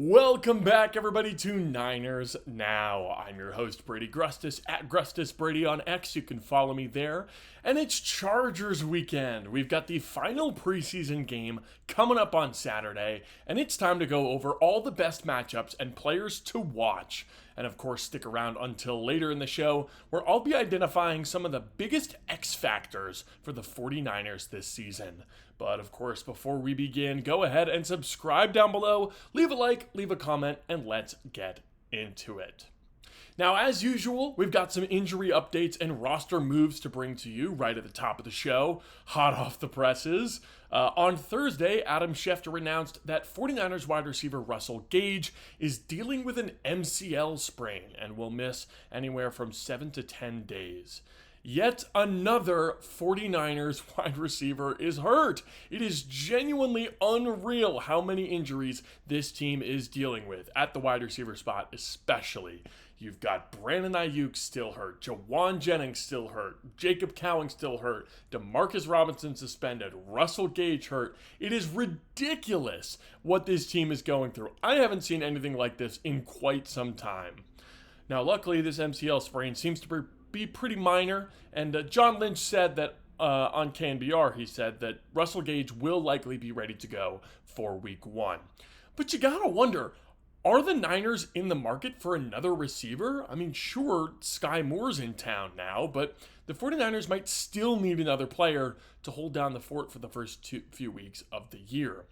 Welcome back, everybody, to Niners Now. I'm your host, Brady Grustas, at GrustasBrady on X. You can follow me there. And it's Chargers weekend. We've got the final preseason game coming up on Saturday, and it's time to go over all the best matchups and players to watch. And of course, stick around until later in the show, where I'll be identifying some of the biggest X factors for the 49ers this season. But of course, before we begin, go ahead and subscribe down below, leave a like, leave a comment, and let's get into it. Now, as usual, we've got some injury updates and roster moves to bring to you right at the top of the show, hot off the presses. On Thursday, Adam Schefter announced that 49ers wide receiver Russell Gage is dealing with an MCL sprain and will miss anywhere from 7 to 10 days. Yet another 49ers wide receiver is hurt. It is genuinely unreal how many injuries this team is dealing with, at the wide receiver spot especially. You've got Brandon Ayuk still hurt, Jawan Jennings still hurt, Jacob Cowing still hurt, Demarcus Robinson suspended, Russell Gage hurt. It is ridiculous what this team is going through. I haven't seen anything like this in quite some time. Now, luckily, this MCL sprain seems to be pretty minor, and John Lynch said that on KNBR, he said that Russell Gage will likely be ready to go for week 1. But you gotta wonder, are the Niners in the market for another receiver? I mean, sure, Sky Moore's in town now, but the 49ers might still need another player to hold down the fort for the first few weeks of the year.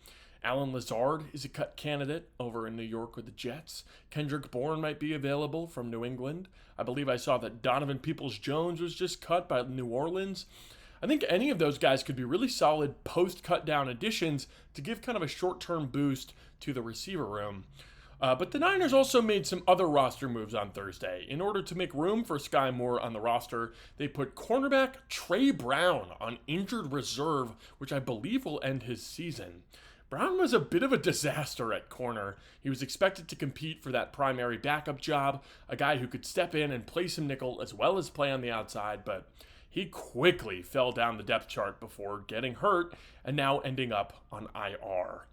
Allen Lazard is a cut candidate over in New York with the Jets. Kendrick Bourne might be available from New England. I believe I saw that Donovan Peoples-Jones was just cut by New Orleans. I think any of those guys could be really solid post-cut down additions to give kind of a short-term boost to the receiver room. But the Niners also made some other roster moves on Thursday. In order to make room for Sky Moore on the roster, they put cornerback Trey Brown on injured reserve, which I believe will end his season. Brown was a bit of a disaster at corner. He was expected to compete for that primary backup job, a guy who could step in and play some nickel as well as play on the outside, but he quickly fell down the depth chart before getting hurt and now ending up on IR.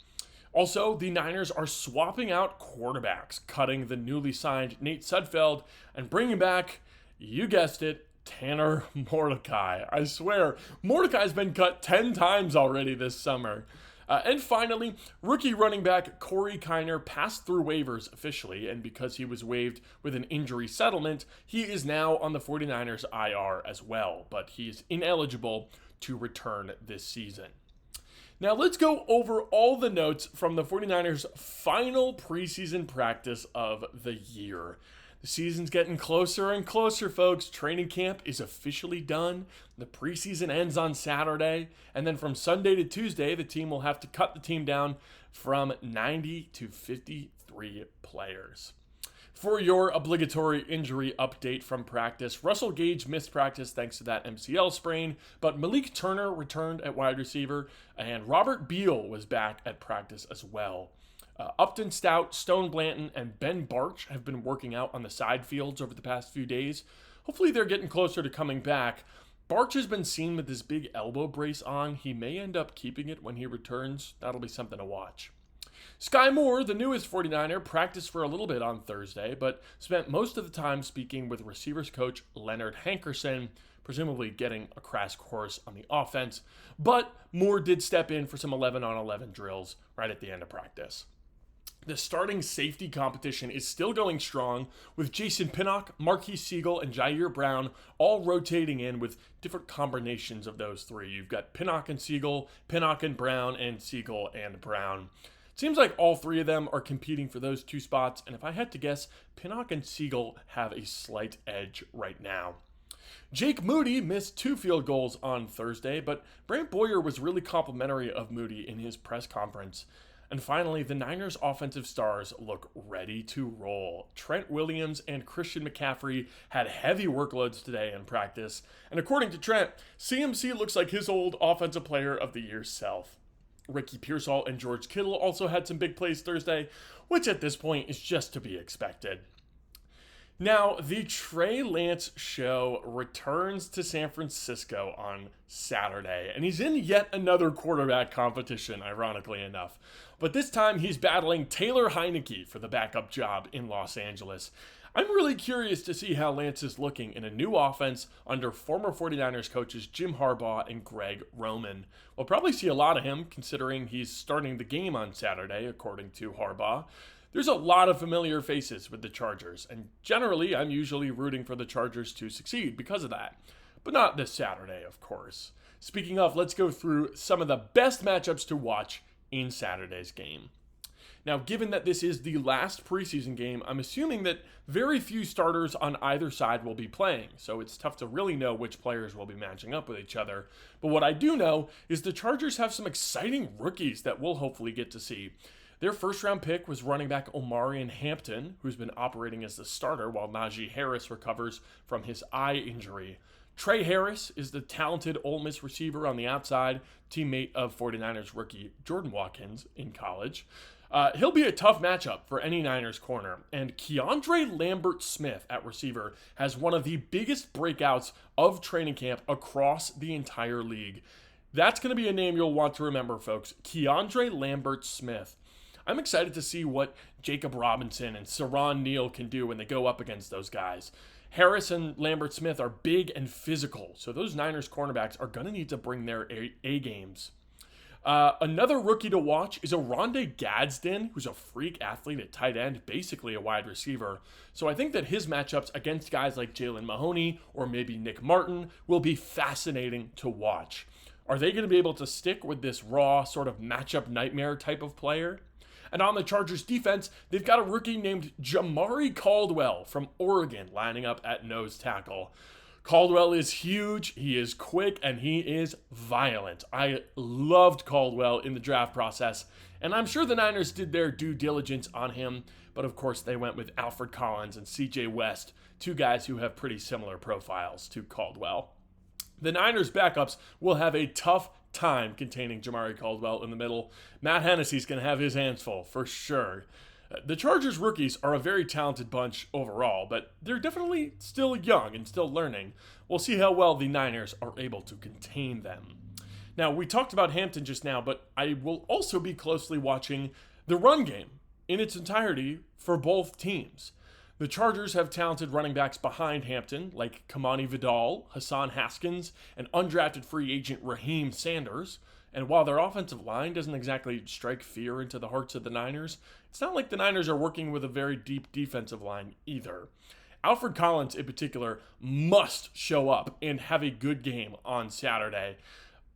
Also, the Niners are swapping out quarterbacks, cutting the newly signed Nate Sudfeld and bringing back, you guessed it, Tanner Mordecai. I swear, Mordecai's been cut 10 times already this summer. And finally, rookie running back Corey Kiner passed through waivers officially, and because he was waived with an injury settlement, he is now on the 49ers IR as well, but he is ineligible to return this season. Now let's go over all the notes from the 49ers' final preseason practice of the year. The season's getting closer and closer, folks. Training camp is officially done. The preseason ends on Saturday. And then from Sunday to Tuesday, the team will have to cut the team down from 90 to 53 players. For your obligatory injury update from practice, Russell Gage missed practice thanks to that MCL sprain, but Malik Turner returned at wide receiver, and Robert Beal was back at practice as well. Upton Stout, Stone Blanton, and Ben Barch have been working out on the side fields over the past few days. Hopefully they're getting closer to coming back. Barch has been seen with this big elbow brace on. He may end up keeping it when he returns. That'll be something to watch. Sky Moore, the newest 49er, practiced for a little bit on Thursday, but spent most of the time speaking with receivers coach Leonard Hankerson, presumably getting a crash course on the offense. But Moore did step in for some 11-on-11 drills right at the end of practice. The starting safety competition is still going strong, with Jason Pinnock, Marquise Siegel, and Jair Brown all rotating in with different combinations of those three. You've got Pinnock and Siegel, Pinnock and Brown, and Siegel and Brown. It seems like all three of them are competing for those two spots, and if I had to guess, Pinnock and Siegel have a slight edge right now. Jake Moody missed 2 field goals on Thursday, but Brant Boyer was really complimentary of Moody in his press conference. And finally, the Niners' offensive stars look ready to roll. Trent Williams and Christian McCaffrey had heavy workloads today in practice, and according to Trent, CMC looks like his old Offensive Player of the Year self. Ricky Pearsall and George Kittle also had some big plays Thursday, which at this point is just to be expected. Now, the Trey Lance show returns to San Francisco on Saturday, and he's in yet another quarterback competition, ironically enough. But this time, he's battling Taylor Heineke for the backup job in Los Angeles. I'm really curious to see how Lance is looking in a new offense under former 49ers coaches Jim Harbaugh and Greg Roman. We'll probably see a lot of him, considering he's starting the game on Saturday, according to Harbaugh. There's a lot of familiar faces with the Chargers, and generally, I'm usually rooting for the Chargers to succeed because of that. But not this Saturday, of course. Speaking of, let's go through some of the best matchups to watch in Saturday's game. Now, given that this is the last preseason game, I'm assuming that very few starters on either side will be playing, so it's tough to really know which players will be matching up with each other. But what I do know is the Chargers have some exciting rookies that we'll hopefully get to see. Their first-round pick was running back Omarion Hampton, who's been operating as the starter while Najee Harris recovers from his eye injury. Trey Harris is the talented Ole Miss receiver on the outside, teammate of 49ers rookie Jordan Watkins in college. He'll be a tough matchup for any Niners corner, and Keandre Lambert-Smith at receiver has one of the biggest breakouts of training camp across the entire league. That's going to be a name you'll want to remember, folks. Keandre Lambert-Smith. I'm excited to see what Jacob Robinson and Saron Neal can do when they go up against those guys. Harris and Lambert-Smith are big and physical, so those Niners cornerbacks are going to need to bring their A games. Another rookie to watch is Oronde Gadsden, who's a freak athlete at tight end, basically a wide receiver. So I think that his matchups against guys like Jalen Mahoney or maybe Nick Martin will be fascinating to watch. Are they going to be able to stick with this raw sort of matchup nightmare type of player? And on the Chargers defense, they've got a rookie named Jamari Caldwell from Oregon lining up at nose tackle. Caldwell is huge, he is quick, and he is violent. I loved Caldwell in the draft process, and I'm sure the Niners did their due diligence on him, but of course they went with Alfred Collins and CJ West, two guys who have pretty similar profiles to Caldwell. The Niners backups will have a tough time containing Jamari Caldwell in the middle. Matt Hennessy's going to have his hands full, for sure. The Chargers rookies are a very talented bunch overall, but they're definitely still young and still learning. We'll see how well the Niners are able to contain them. Now, we talked about Hampton just now, but I will also be closely watching the run game in its entirety for both teams. The Chargers have talented running backs behind Hampton, like Kamani Vidal, Hassan Haskins, and undrafted free agent Raheem Sanders. And while their offensive line doesn't exactly strike fear into the hearts of the Niners, it's not like the Niners are working with a very deep defensive line either. Alfred Collins, in particular, must show up and have a good game on Saturday.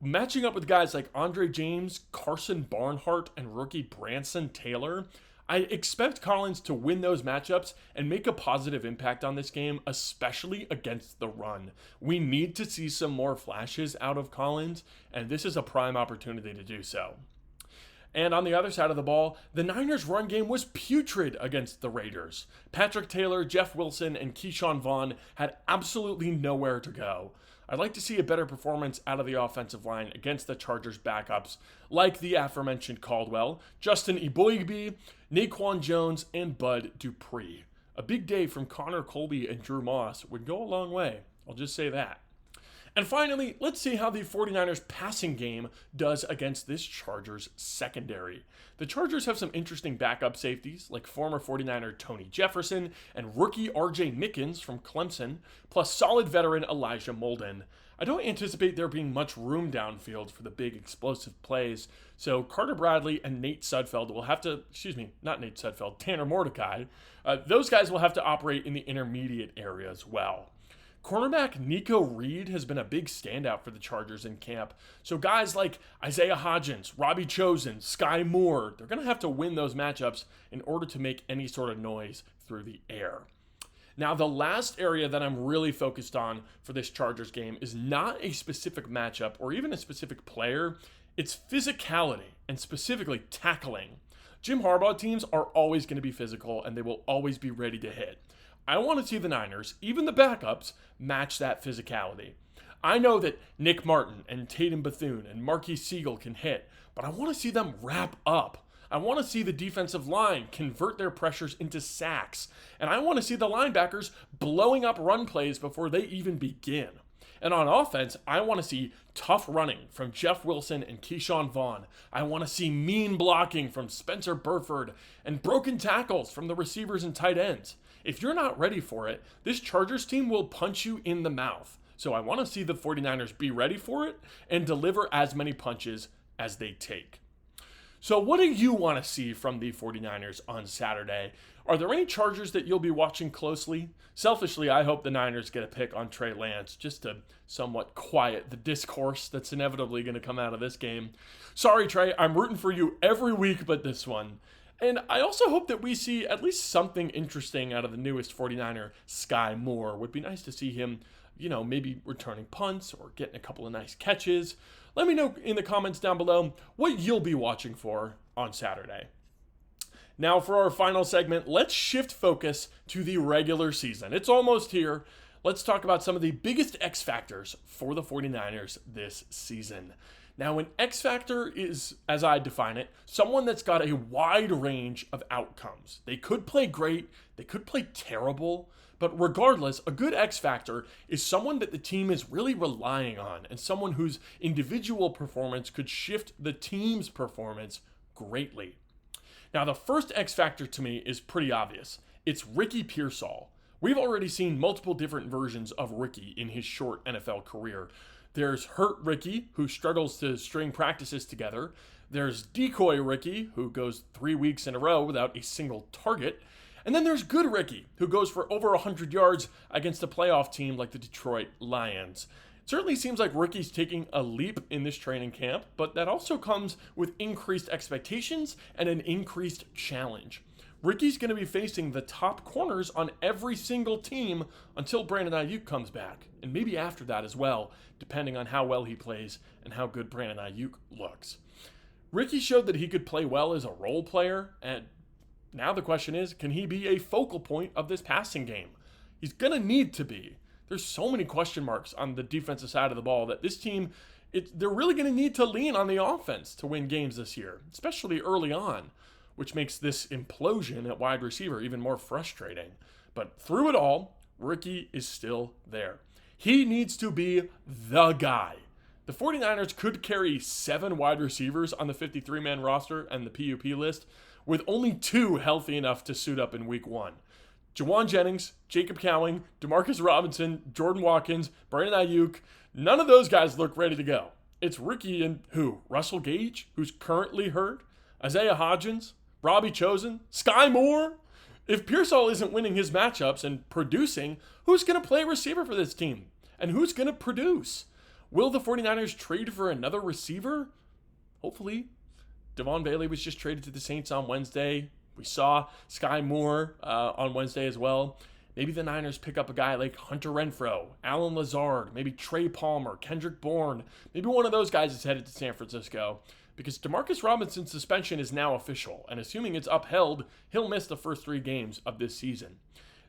Matching up with guys like Andre James, Carson Barnhart, and rookie Branson Taylor, I expect Collins to win those matchups and make a positive impact on this game, especially against the run. We need to see some more flashes out of Collins, and this is a prime opportunity to do so. And on the other side of the ball, the Niners' run game was putrid against the Raiders. Patrick Taylor, Jeff Wilson, and Keyshawn Vaughn had absolutely nowhere to go. I'd like to see a better performance out of the offensive line against the Chargers' backups, like the aforementioned Caldwell, Justin Eboigbe, Naquan Jones, and Bud Dupree. A big day from Connor Colby and Drew Moss would go a long way. I'll just say that. And finally, let's see how the 49ers passing game does against this Chargers secondary. The Chargers have some interesting backup safeties, like former 49er Tony Jefferson and rookie RJ Mickens from Clemson, plus solid veteran Elijah Molden. I don't anticipate there being much room downfield for the big explosive plays, so Carter Bradley and Nate Sudfeld will have to, Tanner Mordecai, those guys will have to operate in the intermediate area as well. Cornerback Nico Reed has been a big standout for the Chargers in camp. So guys like Isaiah Hodgins, Robbie Chosen, Sky Moore, they're going to have to win those matchups in order to make any sort of noise through the air. Now, the last area that I'm really focused on for this Chargers game is not a specific matchup or even a specific player. It's physicality and specifically tackling. Jim Harbaugh teams are always going to be physical and they will always be ready to hit. I want to see the Niners, even the backups, match that physicality. I know that Nick Martin and Tatum Bethune and Marquise Siegel can hit, but I want to see them wrap up. I want to see the defensive line convert their pressures into sacks. And I want to see the linebackers blowing up run plays before they even begin. And on offense, I want to see tough running from Jeff Wilson and Keyshawn Vaughn. I want to see mean blocking from Spencer Burford and broken tackles from the receivers and tight ends. If you're not ready for it, this Chargers team will punch you in the mouth. So I want to see the 49ers be ready for it and deliver as many punches as they take. So what do you want to see from the 49ers on Saturday? Are there any Chargers that you'll be watching closely? Selfishly, I hope the Niners get a pick on Trey Lance just to somewhat quiet the discourse that's inevitably going to come out of this game. Sorry, Trey, I'm rooting for you every week but this one. And I also hope that we see at least something interesting out of the newest 49er, Sky Moore. Would be nice to see him, maybe returning punts or getting a couple of nice catches. Let me know in the comments down below what you'll be watching for on Saturday. Now for our final segment, let's shift focus to the regular season. It's almost here. Let's talk about some of the biggest X factors for the 49ers this season. Now, an X factor is, as I define it, someone that's got a wide range of outcomes. They could play great, they could play terrible, but regardless, a good X factor is someone that the team is really relying on and someone whose individual performance could shift the team's performance greatly. Now, the first X factor to me is pretty obvious. It's Ricky Pearsall. We've already seen multiple different versions of Ricky in his short NFL career. There's Hurt Ricky, who struggles to string practices together. There's Decoy Ricky, who goes 3 weeks in a row without a single target. And then there's Good Ricky, who goes for over 100 yards against a playoff team like the Detroit Lions. It certainly seems like Ricky's taking a leap in this training camp, but that also comes with increased expectations and an increased challenge. Ricky's going to be facing the top corners on every single team until Brandon Ayuk comes back, and maybe after that as well, depending on how well he plays and how good Brandon Ayuk looks. Ricky showed that he could play well as a role player, and now the question is, can he be a focal point of this passing game? He's going to need to be. There's so many question marks on the defensive side of the ball that this team, they're really going to need to lean on the offense to win games this year, especially early on, which makes this implosion at wide receiver even more frustrating. But through it all, Ricky is still there. He needs to be the guy. The 49ers could carry 7 wide receivers on the 53-man roster and the PUP list, with only 2 healthy enough to suit up in week 1. Jawan Jennings, Jacob Cowing, Demarcus Robinson, Jordan Watkins, Brandon Ayuk, none of those guys look ready to go. It's Ricky and who? Russell Gage, who's currently hurt? Isaiah Hodgins? Robbie Chosen? Sky Moore? If Pearsall isn't winning his matchups and producing, who's going to play receiver for this team? And who's going to produce? Will the 49ers trade for another receiver? Hopefully. Devon Bailey was just traded to the Saints on Wednesday. We saw Sky Moore on Wednesday as well. Maybe the Niners pick up a guy like Hunter Renfrow, Alan Lazard, maybe Trey Palmer, Kendrick Bourne. Maybe one of those guys is headed to San Francisco, because Demarcus Robinson's suspension is now official, and assuming it's upheld, he'll miss the first 3 games of this season.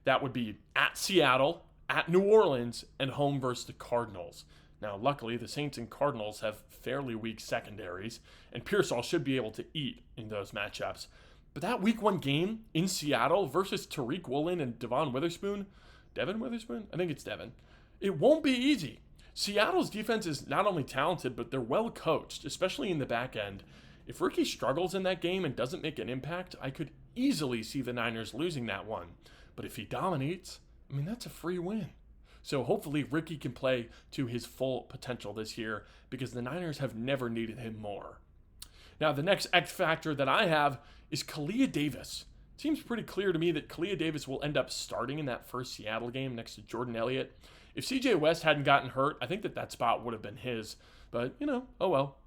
That would be at Seattle, at New Orleans, and home versus the Cardinals. Now, luckily, the Saints and Cardinals have fairly weak secondaries, and Pearsall should be able to eat in those matchups. But that week 1 game in Seattle versus Tariq Woolen and Devon Witherspoon, Devin Witherspoon? I think it's Devin. It won't be easy. Seattle's defense is not only talented, but they're well coached, especially in the back end. If Ricky struggles in that game and doesn't make an impact, I could easily see the Niners losing that one. But if he dominates, that's a free win. So hopefully Ricky can play to his full potential this year, because the Niners have never needed him more. Now, the next X factor that I have is Kalia Davis. It seems pretty clear to me that Kalia Davis will end up starting in that first Seattle game next to Jordan Elliott. If CJ West hadn't gotten hurt, I think that spot would have been his. But, oh well.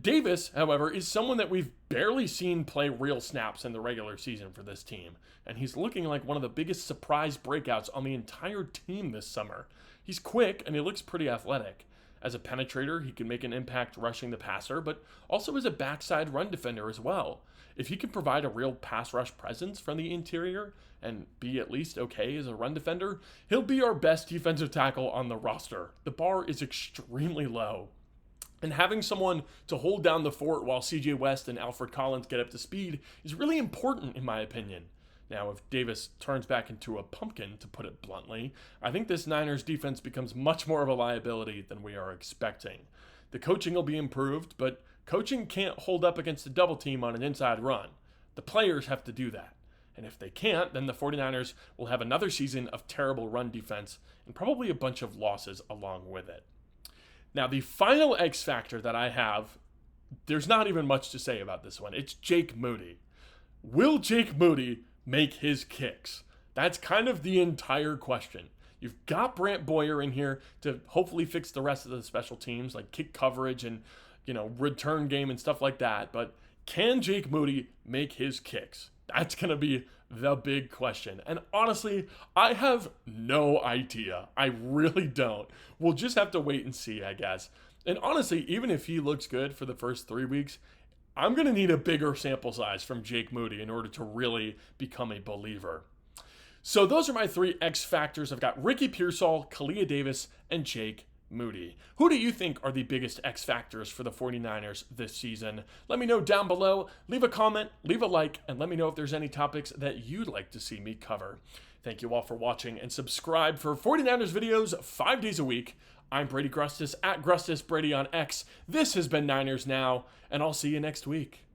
Davis, however, is someone that we've barely seen play real snaps in the regular season for this team. And he's looking like one of the biggest surprise breakouts on the entire team this summer. He's quick and he looks pretty athletic. As a penetrator, he can make an impact rushing the passer, but also as a backside run defender as well. If he can provide a real pass rush presence from the interior and be at least okay as a run defender, he'll be our best defensive tackle on the roster. The bar is extremely low. And having someone to hold down the fort while CJ West and Alfred Collins get up to speed is really important, in my opinion. Now, if Davis turns back into a pumpkin, to put it bluntly, I think this Niners defense becomes much more of a liability than we are expecting. The coaching will be improved, but coaching can't hold up against a double team on an inside run. The players have to do that. And if they can't, then the 49ers will have another season of terrible run defense and probably a bunch of losses along with it. Now, the final X factor that I have, there's not even much to say about this one. It's Jake Moody. Will Jake Moody make his kicks? That's kind of the entire question. You've got Brant Boyer in here to hopefully fix the rest of the special teams, like kick coverage and, return game and stuff like that. But can Jake Moody make his kicks? That's going to be the big question. And honestly, I have no idea. I really don't. We'll just have to wait and see, I guess. And honestly, even if he looks good for the first 3 weeks, I'm going to need a bigger sample size from Jake Moody in order to really become a believer. So those are my 3 X factors. I've got Ricky Pearsall, Kalia Davis, and Jake Moody. Who do you think are the biggest X factors for the 49ers this season? Let me know down below. Leave a comment, leave a like, and let me know if there's any topics that you'd like to see me cover. Thank you all for watching, and subscribe for 49ers videos 5 days a week. I'm Brady Grustas at Grustas Brady on X. This has been Niners Now, and I'll see you next week.